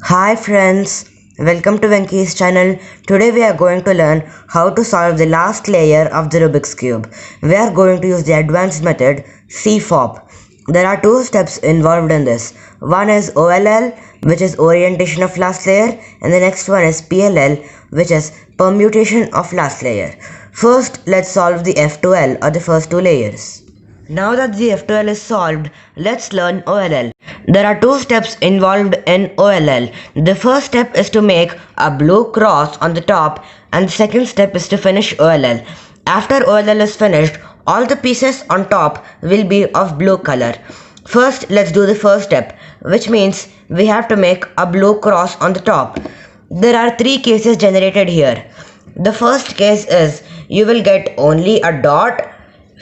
Hi friends, welcome to Venki's channel. Today we are going to learn how to solve the last layer of the Rubik's Cube. We are going to use the advanced method CFOP. There are two steps involved in this. One is OLL, which is orientation of last layer, and the next one is PLL, which is permutation of last layer. First, let's solve the F2L, or the first two layers. Now that the F2L is solved, let's learn OLL. There are two steps involved in OLL. The first step is to make a blue cross on the top, and the second step is to finish OLL. After OLL is finished, all the pieces on top will be of blue color. First, let's do the first step, which means we have to make a blue cross on the top. There are three cases generated here. The first case is you will get only a dot.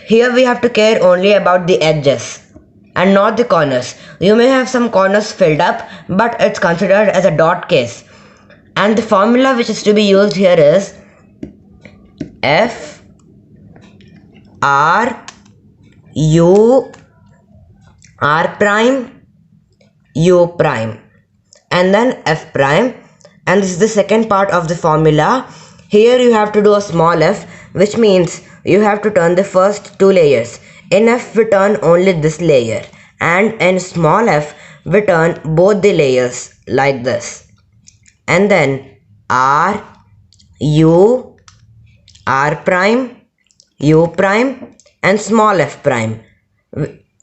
Here we have to care only about the edges and not the corners. You may have some corners filled up, but it's considered as a dot case. And the formula which is to be used here is F R U R prime U prime and then F prime, and this is the second part of the formula. Here you have to do a small f, which means you have to turn the first two layers. In F we turn only this layer, and in small f we turn both the layers like this. And then R U R prime U prime and small f prime,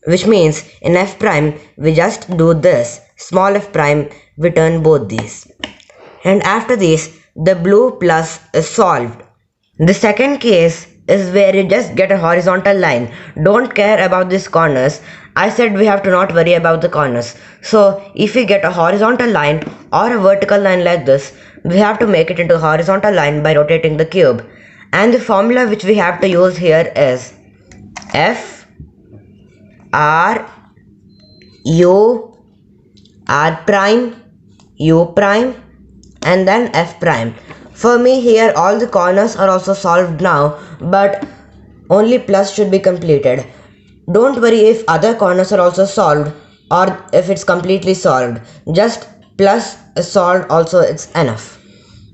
which means in F prime we just do this, small f prime we turn both these. And after this, the blue plus is solved. The second case is where you just get a horizontal line. Don't care about these corners. I said we have to not worry about the corners. So if we get a horizontal line or a vertical line like this, we have to make it into a horizontal line by rotating the cube. And the formula which we have to use here is F R U R prime U prime and then F prime. For me here all the corners are also solved now, but only plus should be completed. Don't worry if other corners are also solved or if it's completely solved. Just plus is solved also, it's enough.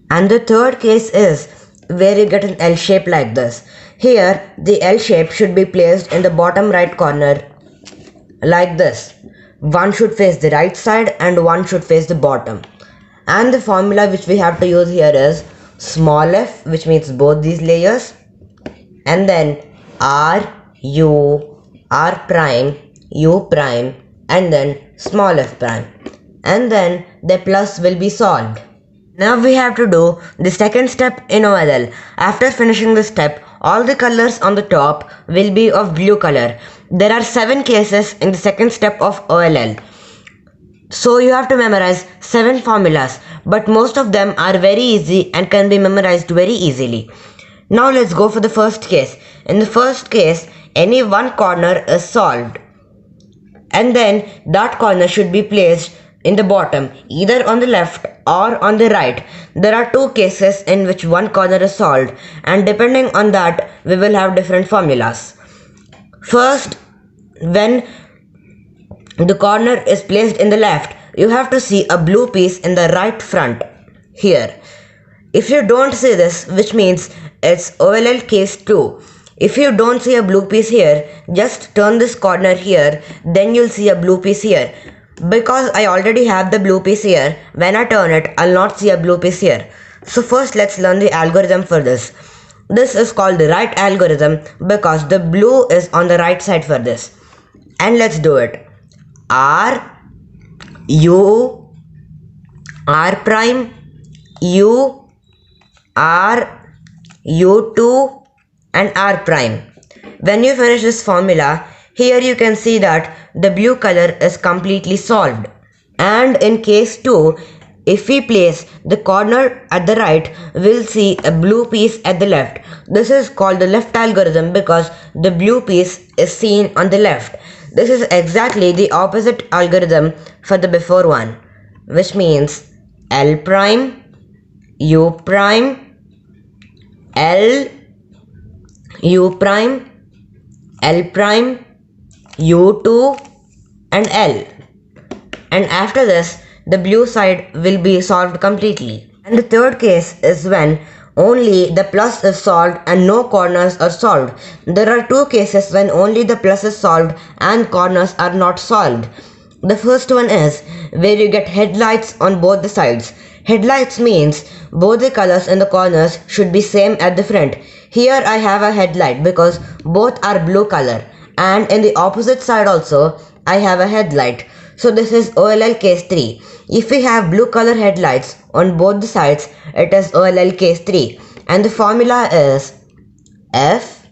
And the third case is where you get an L shape like this. Here the L shape should be placed in the bottom right corner like this. One should face the right side and one should face the bottom. And the formula which we have to use here is small f, which means both these layers, and then R U R prime U prime and then small f prime, and then the plus will be solved. Now we have to do the second step in OLL. After finishing this step, all the colors on the top will be of blue color. There are 7 cases in the second step of OLL. So you have to memorize 7 formulas, but most of them are very easy and can be memorized very easily. Now let's go for the first case. In the first case, any one corner is solved, and then that corner should be placed in the bottom, either on the left or on the right. There are 2 cases in which one corner is solved, and depending on that we will have different formulas. First, when the corner is placed in the left, you have to see a blue piece in the right front here. If you don't see this, which means it's OLL case 2. If you don't see a blue piece here, just turn this corner here, then you'll see a blue piece here. Because I already have the blue piece here, when I turn it, I'll not see a blue piece here. So first let's learn the algorithm for this. This is called the right algorithm because the blue is on the right side for this. And let's do it. R U R prime U R U2 and R prime. When you finish this formula, here you can see that the blue color is completely solved. And in case 2, if we place the corner at the right, we'll see a blue piece at the left. This is called the left algorithm because the blue piece is seen on the left. This is exactly the opposite algorithm for the before one, which means L prime, U prime, L, U prime, L prime, U2 and L. And after this, the blue side will be solved completely. And the third case is when only the plus is solved and no corners are solved. There are two cases when only the plus is solved and corners are not solved. The first one is where you get headlights on both the sides. Headlights means both the colors in the corners should be same at the front. Here I have a headlight because both are blue color, and in the opposite side also I have a headlight. So this is OLL case 3. If we have blue color headlights on both the sides, it is OLL case 3. And the formula is F,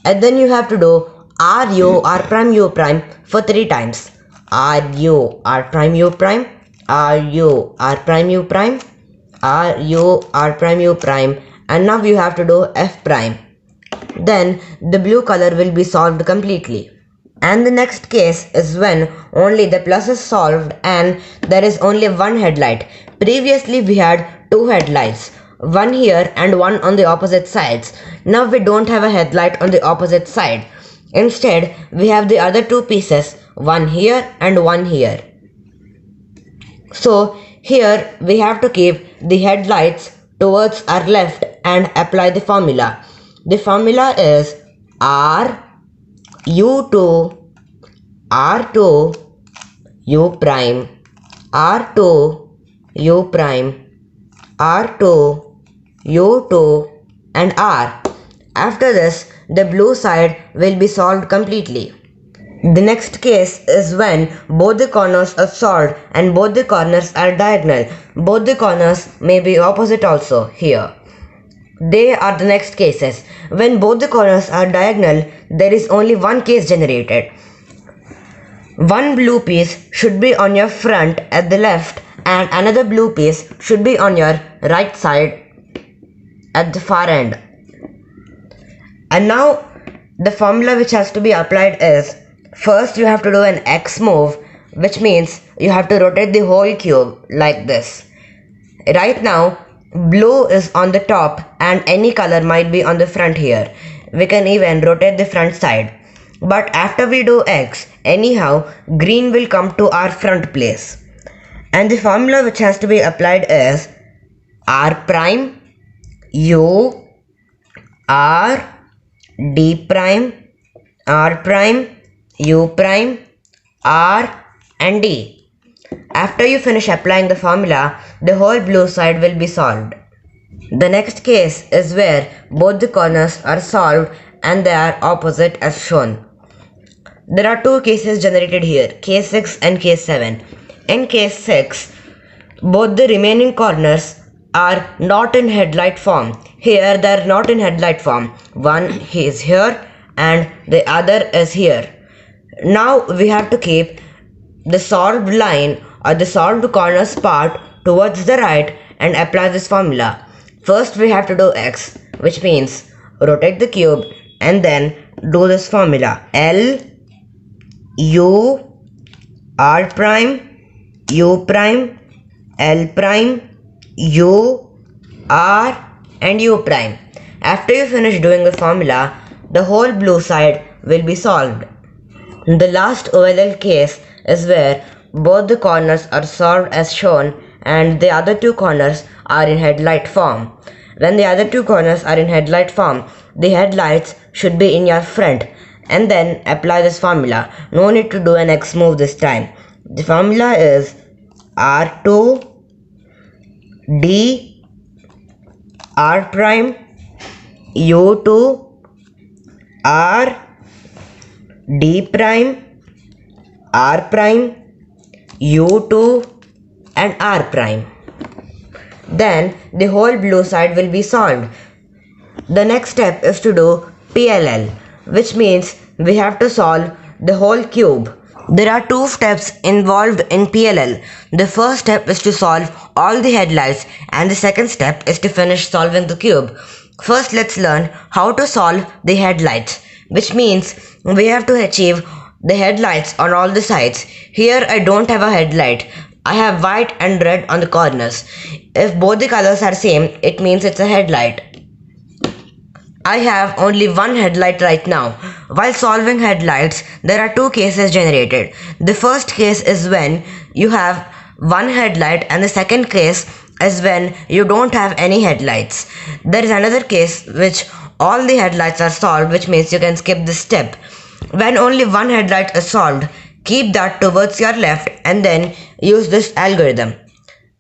and then you have to do RU R prime U prime for 3 times. RU R prime U prime, RU R prime U prime, RU R prime U prime, and now you have to do F prime. Then the blue color will be solved completely. And the next case is when only the plus is solved and there is only one headlight. Previously we had two headlights, one here and one on the opposite sides. Now we don't have a headlight on the opposite side. Instead we have the other two pieces, one here and one here. So here we have to keep the headlights towards our left and apply the formula. The formula is R U2 R2 U prime R2 U prime R2 U2 and R. After this, the blue side will be solved completely. The next case is when both the corners are solved and both the corners are diagonal. Both the corners may be opposite also here. They are the next cases. When both the corners are diagonal, there is only one case generated. One blue piece should be on your front at the left and another blue piece should be on your right side at the far end. And now the formula which has to be applied is, first you have to do an X move, which means you have to rotate the whole cube like this. Right now blue is on the top and any color might be on the front here. We can even rotate the front side. But after we do X, anyhow green will come to our front place. And the formula which has to be applied is R prime U R D prime R prime U prime R and D. After you finish applying the formula, the whole blue side will be solved. The next case is where both the corners are solved and they are opposite as shown. There are two cases generated here, case 6 and case 7. In case 6, both the remaining corners are not in headlight form. Here they are not in headlight form. One is here and the other is here. Now we have to keep the solved line or the solved corners part towards the right and apply this formula. First we have to do X, which means rotate the cube and then do this formula. L U R prime U prime L prime U R and U prime. After you finish doing the formula, the whole blue side will be solved. The last OLL case is where both the corners are solved as shown and the other two corners are in headlight form. When the other two corners are in headlight form, the headlights should be in your front, and then apply this formula. No need to do an X move this time. The formula is R2 D R prime U2 R D prime R prime U2 and R prime. Then the whole blue side will be solved. The next step is to do PLL, which means we have to solve the whole cube. There are two steps involved in PLL. The first step is to solve all the headlights and the second step is to finish solving the cube. First let's learn how to solve the headlights, which means we have to achieve the headlights on all the sides. Here I don't have a headlight. I have white and red on the corners. If both the colors are same, it means it's a headlight. I have only one headlight right now. While solving headlights, there are two cases generated. The first case is when you have one headlight, and the second case is when you don't have any headlights. There is another case which all the headlights are solved, which means you can skip this step. When only one headlight is solved, keep that towards your left and then use this algorithm.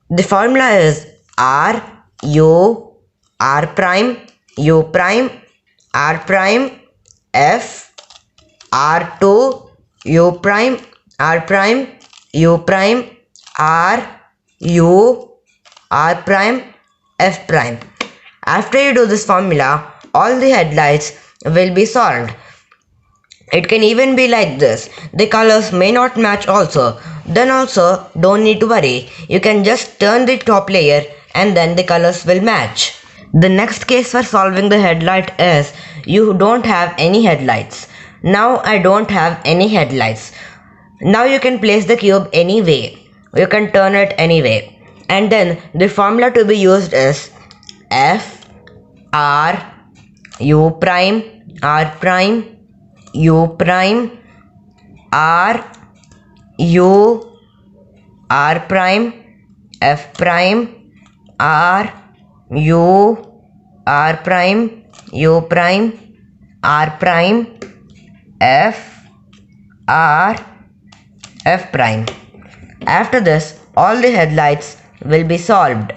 The formula is R, U, R prime, U prime, R prime, F, R2, U prime, R prime, U prime, R, U, R prime, F prime. After you do this formula, all the headlights will be solved. It can even be like this. The colors may not match also. Then also don't need to worry. You can just turn the top layer and then the colors will match. The next case for solving the headlight is you don't have any headlights. Now I don't have any headlights. Now you can place the cube any way. You can turn it any way. And then the formula to be used is F, R, U prime, R prime, U prime, R, U, R prime, F prime, R, U, R prime, U prime, R prime, F, R, F prime. After this, all the headlights will be solved.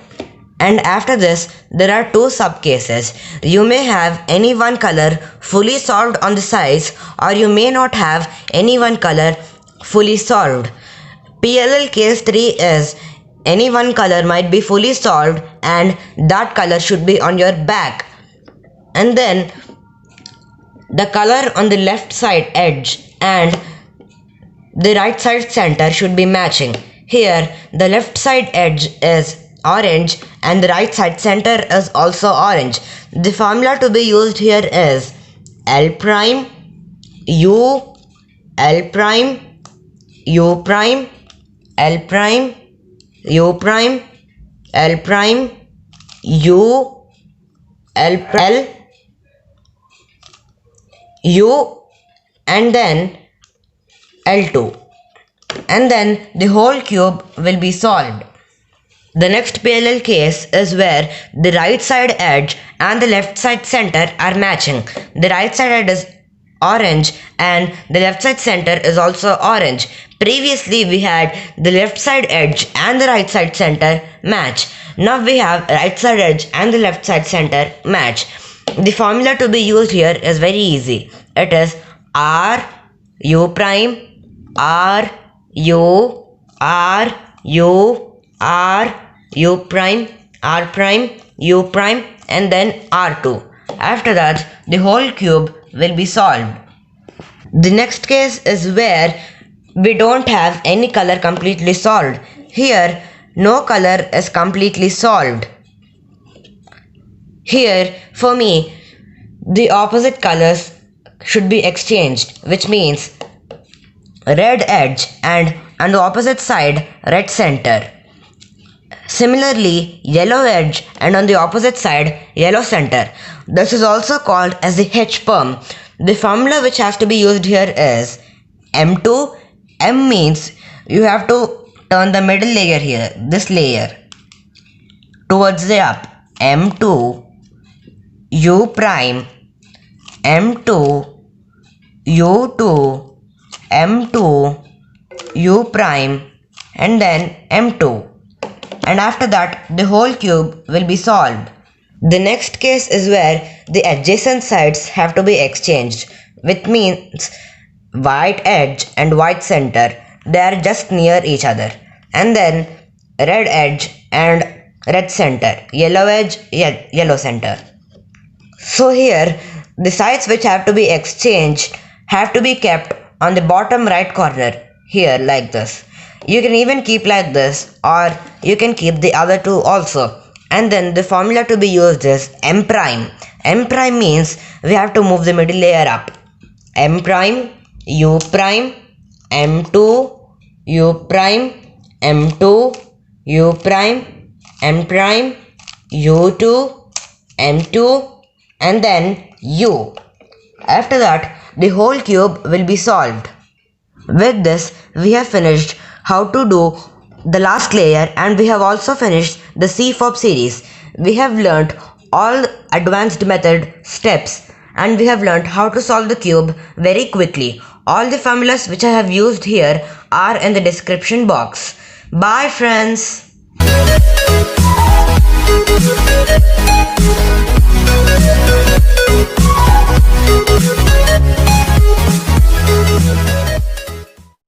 And after this, there are two subcases. You may have any one color fully solved on the sides, or you may not have any one color fully solved. PLL case 3 is any one color might be fully solved and that color should be on your back. And then the color on the left side edge and the right side center should be matching. Here the left side edge is orange and the right side center is also orange. The formula to be used here is L prime, U, L prime, U prime, L prime, U prime, L prime, U, L, U, and then L2. And then the whole cube will be solved. The next PLL case is where the right side edge and the left side center are matching. The right side edge is orange and the left side center is also orange. Previously we had the left side edge and the right side center match. Now we have right side edge and the left side center match. The formula to be used here is very easy. It is R, U prime, R, U, R, U, R, U prime, R prime, U prime, and then R2. After that, the whole cube will be solved. The next case is where we don't have any color completely solved. Here, no color is completely solved. Here, for me, the opposite colors should be exchanged, which means red edge and on the opposite side, red center. Similarly, yellow edge and on the opposite side, yellow center. This is also called as the H perm. The formula which has to be used here is M2. M means you have to turn the middle layer here, this layer, towards the up. M2, U prime, M2, U2, M2, U prime, and then M2. And after that the whole cube will be solved. The next case is where the adjacent sides have to be exchanged, which means white edge and white center, they are just near each other, and then red edge and red center, yellow edge, yellow center. So here the sides which have to be exchanged have to be kept on the bottom right corner here like this. You can even keep like this, or you can keep the other two also. And then the formula to be used is M prime. M prime means we have to move the middle layer up. M prime, U prime, M2, U prime, M2, U prime, M prime, U2, M2, and then U. After that, the whole cube will be solved. With this, we have finished how to do the last layer, and we have also finished the CFOP series. We have learnt all advanced method steps, and we have learnt how to solve the cube very quickly. All the formulas which I have used here are in the description box. Bye friends.